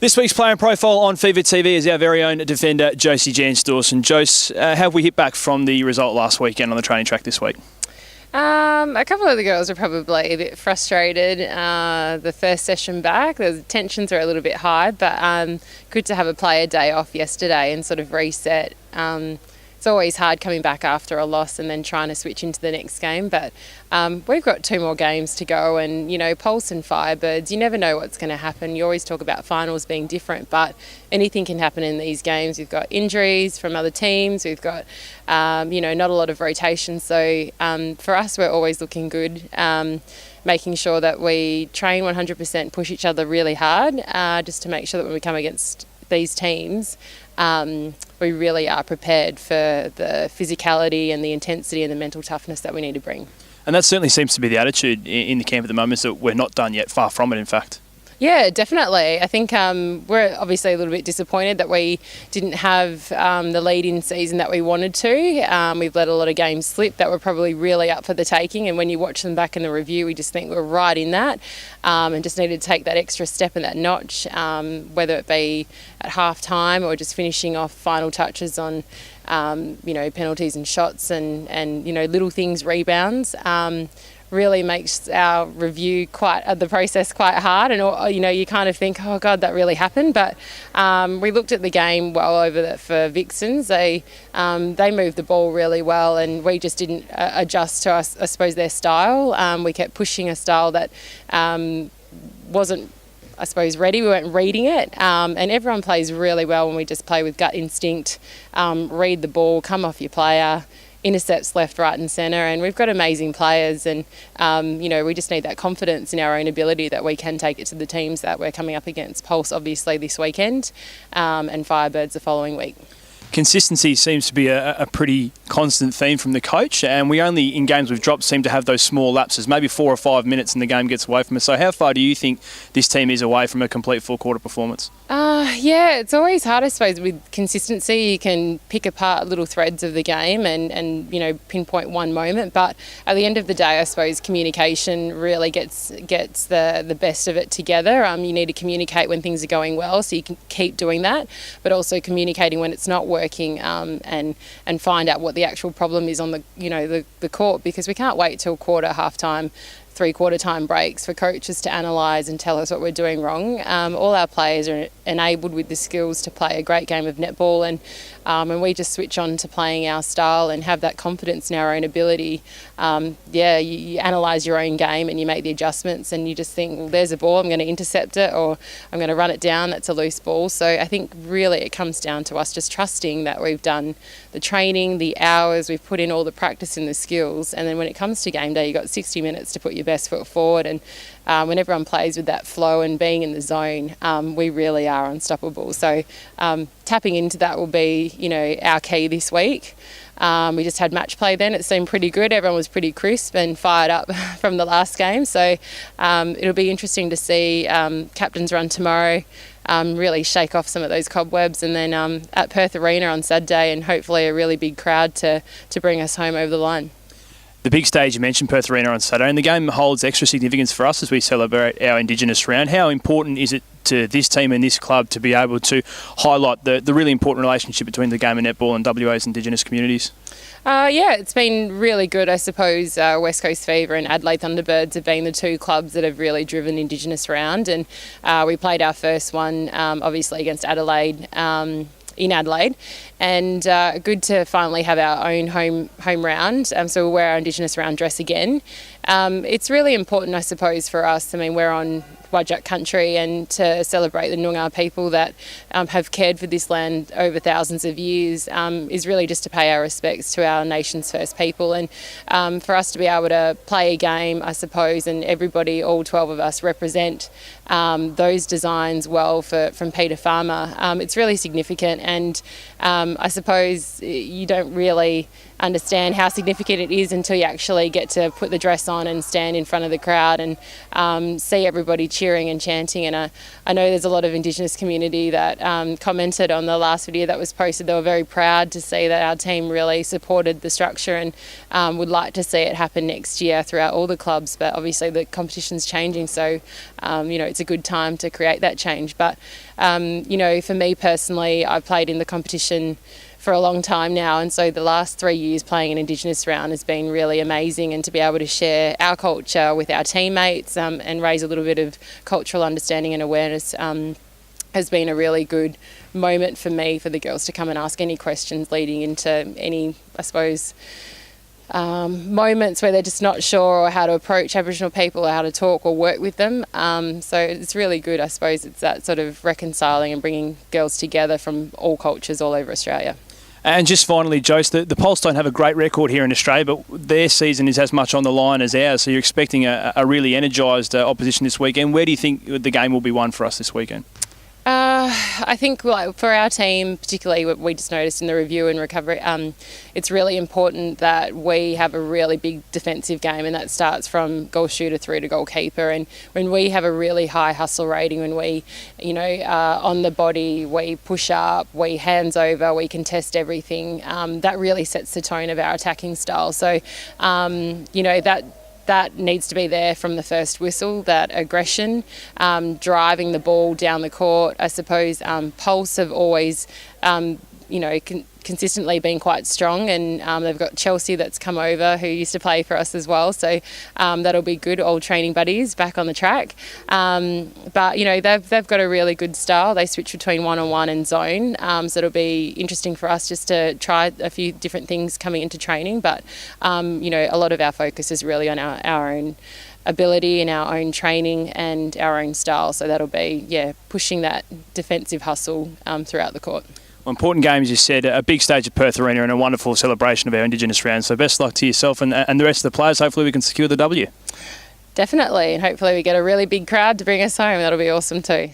This week's player profile on Fever TV is our very own defender, Josie Jans-Dawson. Jose, how have we hit back from the result last weekend on the training track this week? A couple of the girls are probably a bit frustrated. The first session back, the tensions are a little bit high, but good to have a player day off yesterday and sort of reset. It's always hard coming back after a loss and then trying to switch into the next game, but we've got 2 more games to go, and Pulse and Firebirds, you never know what's going to happen. You always talk about finals being different, but anything can happen in these games. We've got injuries from other teams, we've got not a lot of rotation, so for us we're always looking good, making sure that we train 100%, push each other really hard, just to make sure that when we come against these teams, we really are prepared for the physicality and the intensity and the mental toughness that we need to bring. And that certainly seems to be the attitude in the camp at the moment, is that we're not done yet, far from it in fact. Yeah, definitely. I think we're obviously a little bit disappointed that we didn't have the lead-in season that we wanted to. We've let a lot of games slip that were probably really up for the taking, and when you watch them back in the review, we just think we're right in that, and just needed to take that extra step and that notch, whether it be at half-time or just finishing off final touches on penalties and shots and little things, rebounds. Really makes our review the process quite hard, and you kind of think, oh God, that really happened. But we looked at the game well over for Vixens. They moved the ball really well, and we just didn't adjust to I suppose their style. We kept pushing a style that wasn't, I suppose, ready. We weren't reading it, and everyone plays really well when we just play with gut instinct, read the ball, come off your player, intercepts left, right and centre, and we've got amazing players, and we just need that confidence in our own ability that we can take it to the teams that we're coming up against. Pulse obviously this weekend, and Firebirds the following week. Consistency seems to be a pretty constant theme from the coach, and we only, in games we've dropped, seem to have those small lapses, maybe 4 or 5 minutes and the game gets away from us. So how far do you think this team is away from a complete full quarter performance? Yeah, it's always hard, I suppose, with consistency. You can pick apart little threads of the game and pinpoint one moment, but at the end of the day, I suppose communication really gets the best of it together. You need to communicate when things are going well, so you can keep doing that, but also communicating when it's not working, and find out what the actual problem is on the court, because we can't wait till quarter, half-time, 3/4 time breaks for coaches to analyse and tell us what we're doing wrong. All our players are enabled with the skills to play a great game of netball, and we just switch on to playing our style and have that confidence in our own ability. You analyse your own game and you make the adjustments, and you just think, well, there's a ball, I'm going to intercept it, or I'm going to run it down, that's a loose ball. So I think really it comes down to us just trusting that we've done the training, the hours, we've put in all the practice and the skills, and then when it comes to game day, you've got 60 minutes to put your best foot forward, and when everyone plays with that flow and being in the zone, we really are unstoppable. So tapping into that will be, our key this week. We just had match play then. It seemed pretty good. Everyone was pretty crisp and fired up from the last game. So it'll be interesting to see captain's run tomorrow, really shake off some of those cobwebs, and then at Perth Arena on Saturday, and hopefully a really big crowd to bring us home over the line. The big stage, you mentioned Perth Arena on Saturday, and the game holds extra significance for us as we celebrate our Indigenous round. How important is it to this team and this club to be able to highlight the really important relationship between the game of netball and WA's Indigenous communities? It's been really good. I suppose West Coast Fever and Adelaide Thunderbirds have been the 2 clubs that have really driven Indigenous round, and we played our first one obviously against Adelaide, in Adelaide, and good to finally have our own home round, so we'll wear our Indigenous round dress again. It's really important, I suppose, for us. I mean, we're on Whadjuk country, and to celebrate the Noongar people that have cared for this land over thousands of years is really just to pay our respects to our nation's first people, and for us to be able to play a game, I suppose, and everybody, all 12 of us, represent those designs well from Peter Farmer. It's really significant, and I suppose you don't really understand how significant it is until you actually get to put the dress on and stand in front of the crowd and see everybody cheering and chanting. And I know there's a lot of Indigenous community that commented on the last video that was posted. They were very proud to see that our team really supported the structure and would like to see it happen next year throughout all the clubs. But obviously the competition's changing, so it's a good time to create that change. But for me personally, I've played in the competition for a long time now, and so the last 3 years playing an Indigenous round has been really amazing, and to be able to share our culture with our teammates and raise a little bit of cultural understanding and awareness has been a really good moment for me, for the girls to come and ask any questions leading into any, I suppose, moments where they're just not sure or how to approach Aboriginal people or how to talk or work with them. So it's really good, I suppose. It's that sort of reconciling and bringing girls together from all cultures all over Australia. And just finally, Jose, the Pulse don't have a great record here in Australia, but their season is as much on the line as ours, so you're expecting a really energised opposition this weekend. Where do you think the game will be won for us this weekend? I think for our team, particularly what we just noticed in the review and recovery, it's really important that we have a really big defensive game, and that starts from goal shooter through to goalkeeper. And when we have a really high hustle rating, when we, on the body, we push up, we hands over, we contest everything, that really sets the tone of our attacking style. So, that needs to be there from the first whistle, that aggression, driving the ball down the court. I suppose Pulse have always, consistently been quite strong, and they've got Chelsea that's come over, who used to play for us as well. So that'll be good, old training buddies back on the track. But they've got a really good style. They switch between one-on-one and zone, so it'll be interesting for us just to try a few different things coming into training. But a lot of our focus is really on our own ability and our own training and our own style. So that'll be pushing that defensive hustle throughout the court. Well, important game, as you said, a big stage at Perth Arena and a wonderful celebration of our Indigenous round. So best luck to yourself and the rest of the players. Hopefully we can secure the W. Definitely, and hopefully we get a really big crowd to bring us home. That'll be awesome too.